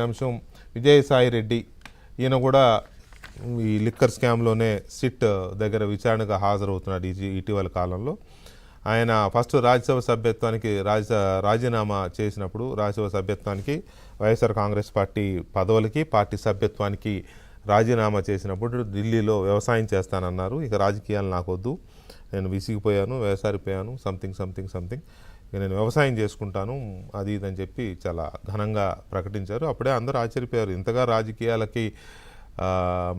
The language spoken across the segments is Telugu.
అంశం విజయసాయి రెడ్డి ఈయన కూడా ఈ లిక్కర్ స్కామ్లోనే సిట్ దగ్గర విచారణకు హాజరవుతున్నాడు ఇటీవల కాలంలో. ఆయన ఫస్ట్ రాజ్యసభ సభ్యత్వానికి రాజీనామా చేసినప్పుడు రాజ్యసభ సభ్యత్వానికి వైఎస్ఆర్ కాంగ్రెస్ పార్టీ పదవులకి పార్టీ సభ్యత్వానికి రాజీనామా చేసినప్పుడు ఢిల్లీలో వ్యవసాయం చేస్తానన్నారు. ఇక రాజకీయాలు నాకొద్దు, నేను విసిగిపోయాను, వ్యవసాయపోయాను, సంథింగ్ ఇక నేను వ్యవసాయం చేసుకుంటాను అది ఇదని చెప్పి చాలా ఘనంగా ప్రకటించారు. అప్పుడే అందరూ ఆశ్చర్యపోయారు. ఇంతగా రాజకీయాలకి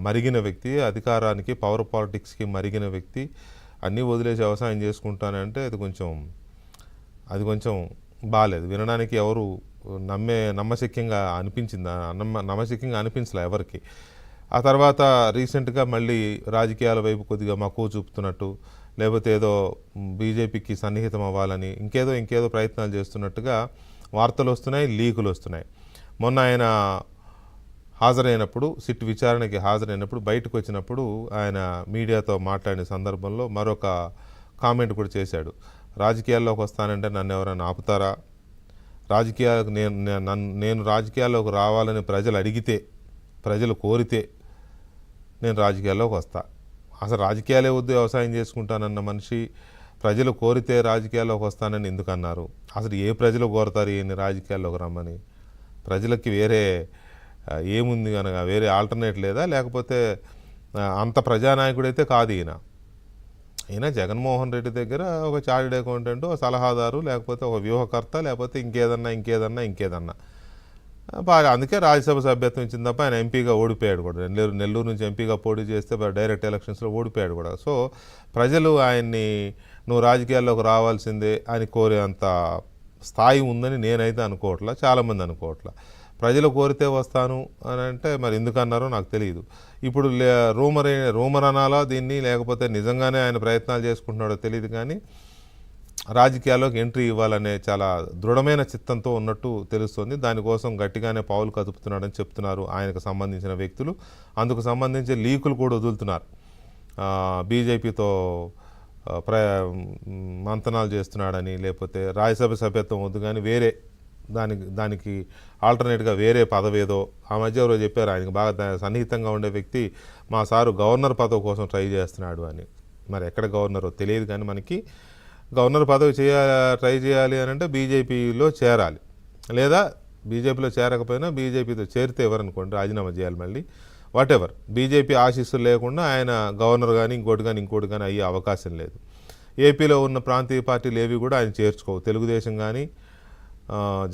మరిగిన వ్యక్తి, అధికారానికి పవర్ పాలిటిక్స్కి మరిగిన వ్యక్తి అన్నీ వదిలేసి వ్యవసాయం చేసుకుంటానంటే అది కొంచెం బాగాలేదు. వినడానికి ఎవరు నమ్మశక్యంగా అనిపించలే ఎవరికి. ఆ తర్వాత రీసెంట్గా మళ్ళీ రాజకీయాల వైపు కొద్దిగా మక్కువ చూపుతున్నట్టు, లేకపోతే ఏదో బీజేపీకి సన్నిహితం అవ్వాలని ఇంకేదో ప్రయత్నాలు చేస్తున్నట్టుగా వార్తలు వస్తున్నాయి, లీకులు వస్తున్నాయి. మొన్న ఆయన సిట్ విచారణకి హాజరైనప్పుడు బయటకు వచ్చినప్పుడు ఆయన మీడియాతో మాట్లాడిన సందర్భంలో మరొక కామెంట్ కూడా చేశాడు. రాజకీయాల్లోకి వస్తానంటే నన్ను ఎవరైనా ఆపుతారా? రాజకీయాలకు నేను రాజకీయాల్లోకి రావాలని ప్రజలు కోరితే నేను రాజకీయాల్లోకి వస్తా. అసలు రాజకీయాలే వద్దు, వ్యవసాయం చేసుకుంటానన్న మనిషి ప్రజలు కోరితే రాజకీయాల్లోకి వస్తానని ఎందుకు అన్నారు? అసలు ఏ ప్రజలు కోరతారు ఈయన రాజకీయాల్లోకి రమ్మని? ప్రజలకి వేరే ఏముంది కనుక వేరే ఆల్టర్నేట్ లేదా? లేకపోతే అంత ప్రజానాయకుడైతే కాదు ఈయన జగన్మోహన్ రెడ్డి దగ్గర ఒక చార్టెడ్ అకౌంటెంట్, ఒక సలహాదారు, లేకపోతే ఒక వ్యూహకర్త, లేకపోతే ఇంకేదన్నా. అందుకే రాజ్యసభ సభ్యత్వం ఇచ్చింది తప్ప ఆయన ఎంపీగా ఓడిపోయాడు కూడా. నెల్లూరు నుంచి ఎంపీగా పోటీ చేస్తే డైరెక్ట్ ఎలక్షన్స్లో ఓడిపోయాడు కూడా. సో ప్రజలు ఆయన్ని నువ్వు రాజకీయాల్లోకి రావాల్సిందే అని కోరేంత స్థాయి ఉందని నేనైతే అనుకోవట్లా, చాలామంది అనుకోవట్లా. ప్రజలు కోరితే వస్తాను అని అంటే మరి ఎందుకన్నారో నాకు తెలియదు. ఇప్పుడు రూమర్ అనాలా దీన్ని, లేకపోతే నిజంగానే ఆయన ప్రయత్నాలు చేసుకుంటున్నాడో తెలియదు. కానీ రాజకీయాల్లోకి ఎంట్రీ ఇవ్వాలనే చాలా దృఢమైన చిత్తంతో ఉన్నట్టు తెలుస్తుంది. దానికోసం గట్టిగానే పావులు కదుపుతున్నాడని చెప్తున్నారు ఆయనకు సంబంధించిన వ్యక్తులు. అందుకు సంబంధించి లీకులు కూడా వదులుతున్నారు. బీజేపీతో మంతనాలు చేస్తున్నాడని, లేకపోతే రాజ్యసభ సభ్యత్వం వద్దు కానీ వేరే దానికి ఆల్టర్నేట్గా వేరే పదవి ఏదో ఆ మధ్య ఎవరో చెప్పారు. ఆయనకు బాగా సన్నిహితంగా ఉండే వ్యక్తి మా సారు గవర్నర్ పదవి కోసం ట్రై చేస్తున్నాడు అని. మరి ఎక్కడ గవర్నరో తెలియదు కానీ మనకి గవర్నర్ పదవి ట్రై చేయాలి అని అంటే బీజేపీలో చేరాలి, లేదా బీజేపీలో చేరకపోయినా బీజేపీతో చేరితే ఎవరనుకోండి రాజీనామా చేయాలి మళ్ళీ. వాటెవర్ బీజేపీ ఆశీస్సులు లేకుండా ఆయన గవర్నర్ కానీ ఇంకోటి కానీ అయ్యే అవకాశం లేదు. ఏపీలో ఉన్న ప్రాంతీయ పార్టీలు ఏవి కూడా ఆయన చేర్చుకోవు. తెలుగుదేశం కానీ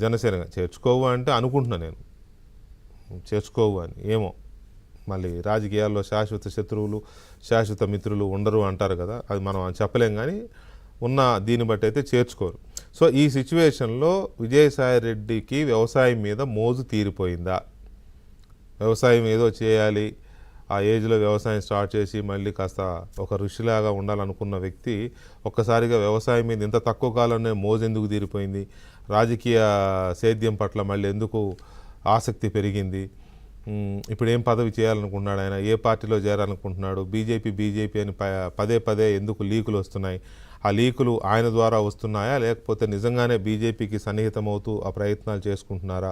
జనసేన చేర్చుకోవు అంటే అనుకుంటున్నా నేను, చేర్చుకోవు అని. ఏమో మళ్ళీ రాజకీయాల్లో శాశ్వత శత్రువులు శాశ్వత మిత్రులు ఉండరు అంటారు కదా, అది మనం చెప్పలేం. కానీ ఉన్న దీన్ని బట్టి అయితే చేర్చుకోరు. సో ఈ సిచ్యువేషన్లో విజయసాయి రెడ్డికి వ్యవసాయం మీద మోజు తీరిపోయిందా? వ్యవసాయం ఏదో చేయాలి, ఆ ఏజ్లో వ్యవసాయం స్టార్ట్ చేసి మళ్ళీ కాస్త ఒక ఋషిలాగా ఉండాలనుకున్న వ్యక్తి ఒక్కసారిగా వ్యవసాయం మీద ఇంత తక్కువ కాలంలో మోజు ఎందుకు తీరిపోయింది? రాజకీయ సేద్యం పట్ల మళ్ళీ ఎందుకు ఆసక్తి పెరిగింది? ఇప్పుడు ఏం పదవి చేయాలనుకుంటున్నాడు ఆయన? ఏ పార్టీలో చేరాలనుకుంటున్నాడు? బీజేపీ అని పదే ఎందుకు లీకులు వస్తున్నాయి? ఆ లీకులు ఆయన ద్వారా వస్తున్నాయా, లేకపోతే నిజంగానే బీజేపీకి సన్నిహితమవుతూ ఆ ప్రయత్నాలు చేసుకుంటున్నారా?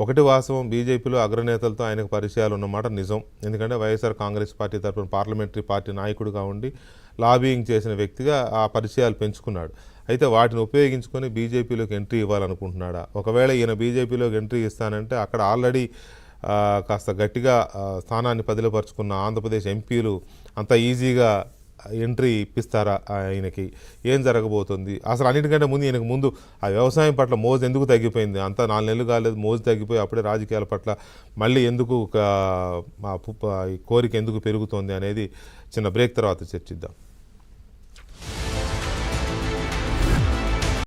ఒకటి వాస్తవం, బీజేపీలో అగ్రనేతలతో ఆయనకు పరిచయాలు ఉన్నమాట నిజం. ఎందుకంటే వైఎస్ఆర్ కాంగ్రెస్ పార్టీ తరఫున పార్లమెంటరీ పార్టీ నాయకుడిగా ఉండి లాబియింగ్ చేసిన వ్యక్తిగా ఆ పరిచయాలు పెంచుకున్నాడు. అయితే వాటిని ఉపయోగించుకొని బీజేపీలోకి ఎంట్రీ ఇవ్వాలనుకుంటున్నాడా? ఒకవేళ ఈయన బీజేపీలోకి ఎంట్రీ ఇస్తానంటే అక్కడ ఆల్రెడీ కాస్త గట్టిగా స్థానాన్ని పదిలపరుచుకున్న ఆంధ్రప్రదేశ్ ఎంపీలు అంత ఈజీగా ఎంట్రీ ఇప్పిస్తారా ఆయనకి? ఏం జరగబోతుంది అసలు? అన్నిటికంటే ఈయనకు ముందు ఆ వ్యవసాయం పట్ల మోజు ఎందుకు తగ్గిపోయింది? అంతా 4 నెలలు కాలేదు, మోజు తగ్గిపోయి అప్పుడే రాజకీయాల పట్ల మళ్ళీ ఎందుకు కోరిక ఎందుకు పెరుగుతోంది అనేది చిన్న బ్రేక్ తర్వాత చర్చిద్దాం.